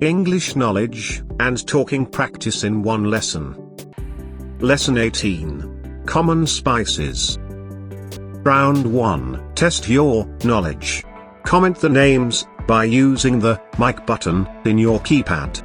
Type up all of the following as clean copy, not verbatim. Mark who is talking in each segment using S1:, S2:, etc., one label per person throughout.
S1: English knowledge and talking practice in one lesson. Lesson 18. Common spices. Round 1. Test your knowledge. Comment the names by using the mic button in your keypad.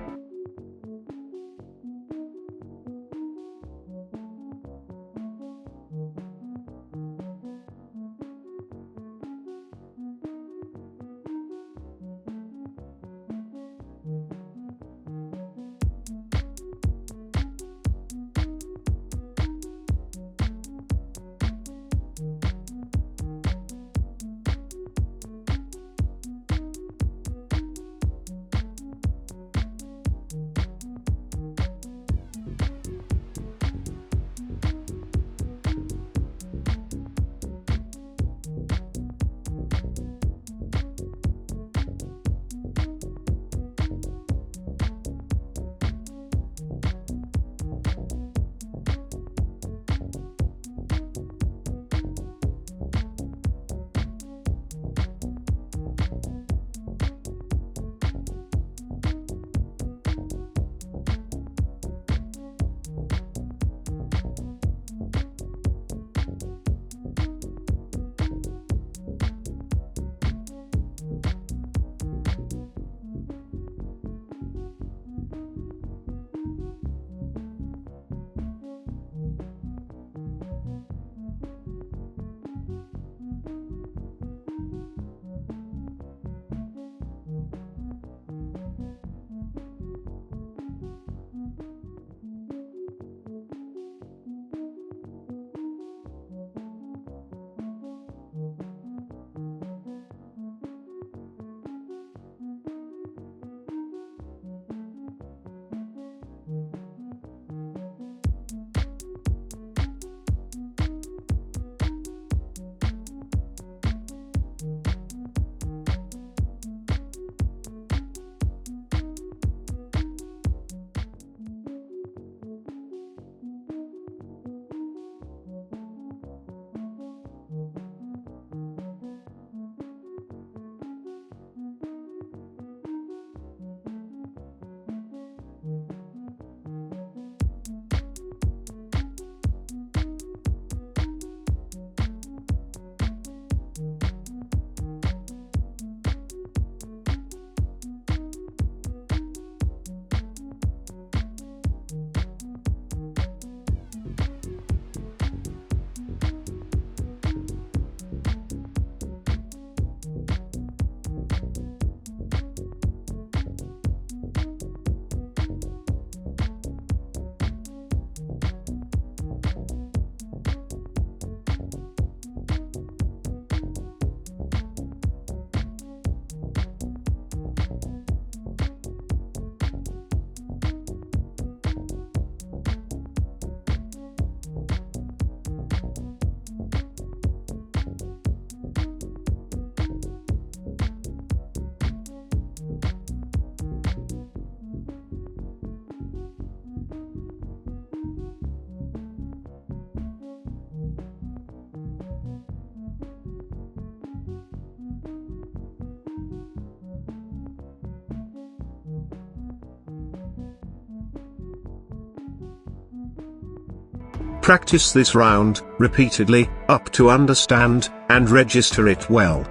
S1: Practice this round repeatedly up to understand and register it well.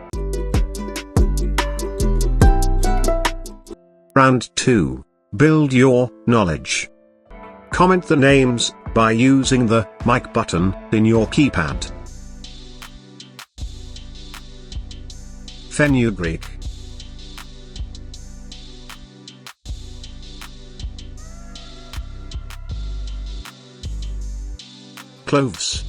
S1: Round 2. Build your knowledge. Comment the names by using the mic button in your keypad. Fenugreek, cloves,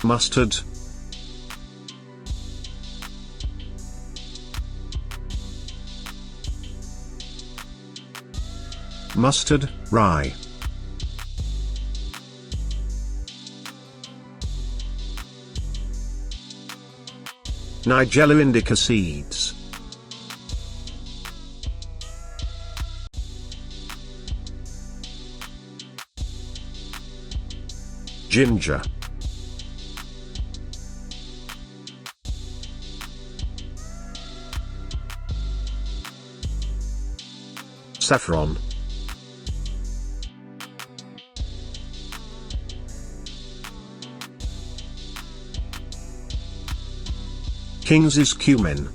S1: mustard, mustard, rye, Nigella indica seeds, ginger, Saffron. King's cumin.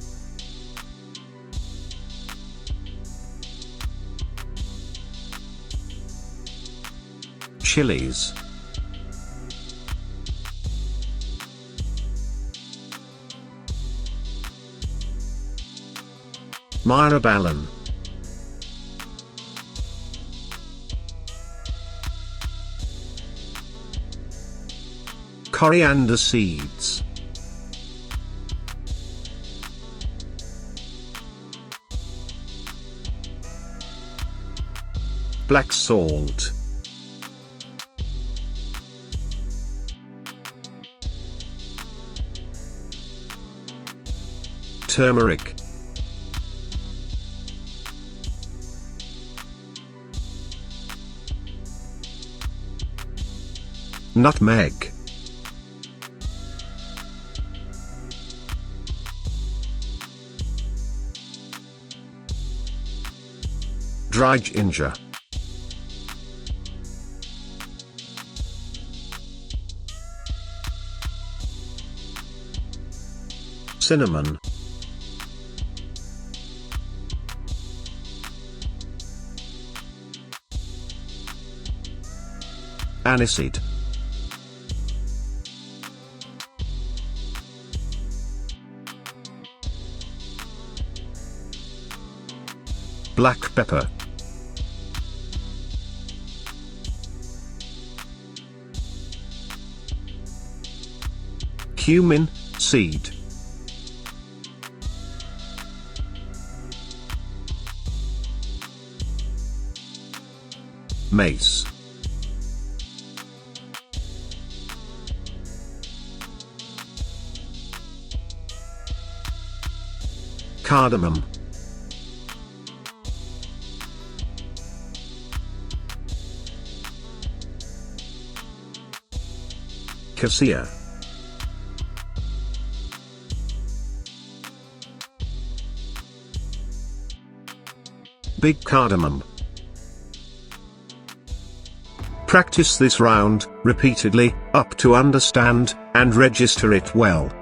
S1: Chilies. Myrobalan. Coriander seeds. Black salt. Turmeric. Nutmeg. Dry ginger. Cinnamon. Aniseed. Black pepper. Cumin seed. Mace. Cardamom. Cassia. Big cardamom. Practice this round repeatedly up to understand and register it well.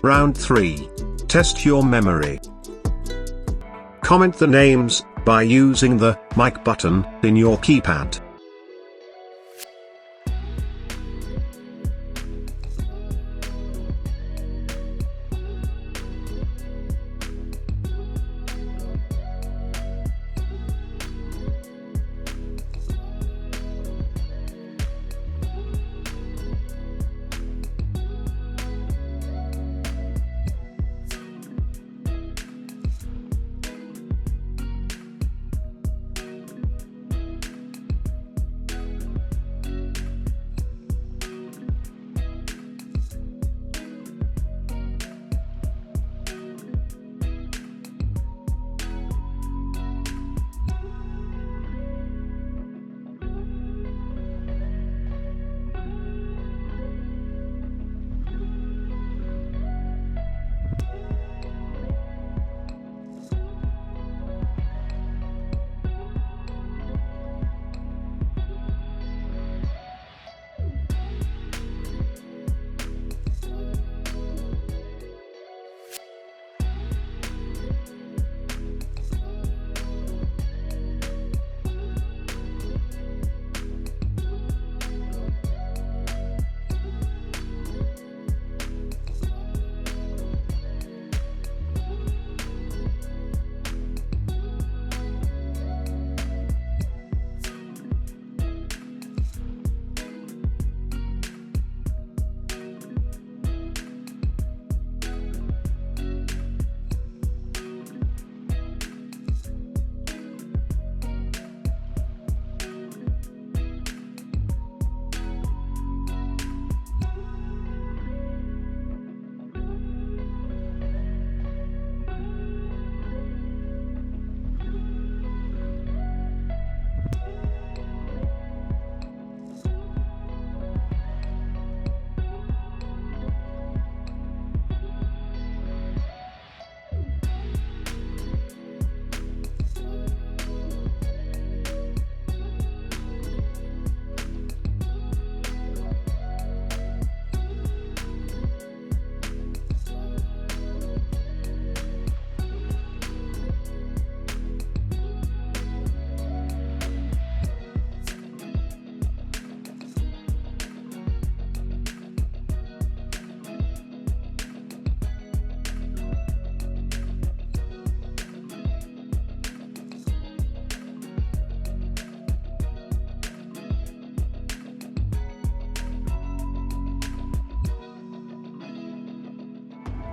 S1: Round 3. Test your memory. Comment the names by using the mic button in your keypad.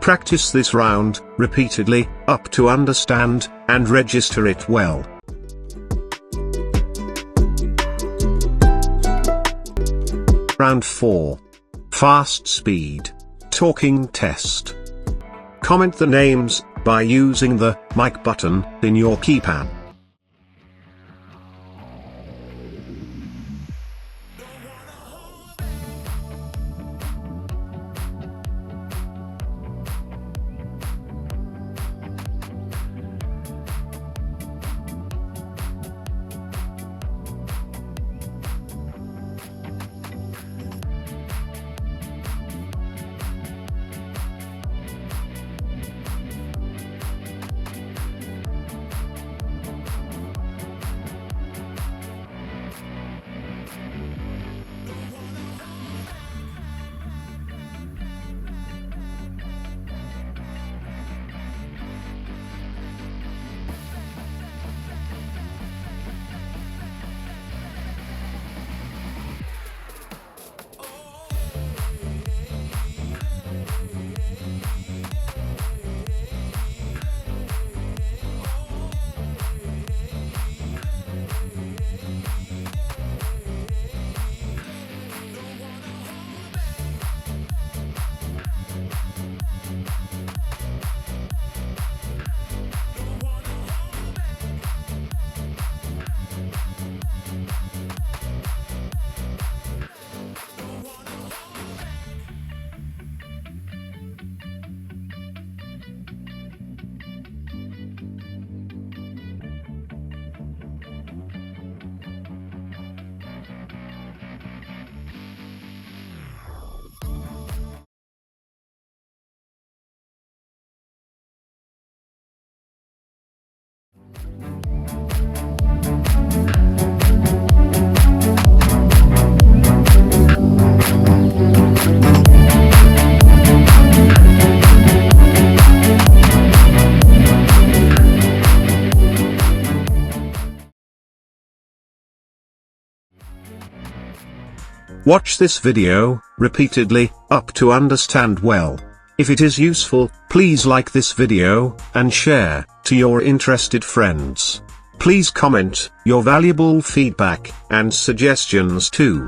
S1: Practice this round repeatedly up to understand and register it well. Round 4. Fast speed talking test. Comment the names by using the mic button in your keypad. Watch this video repeatedly up to understand well. If it is useful, please like this video and share to your interested friends. Please comment your valuable feedback and suggestions too.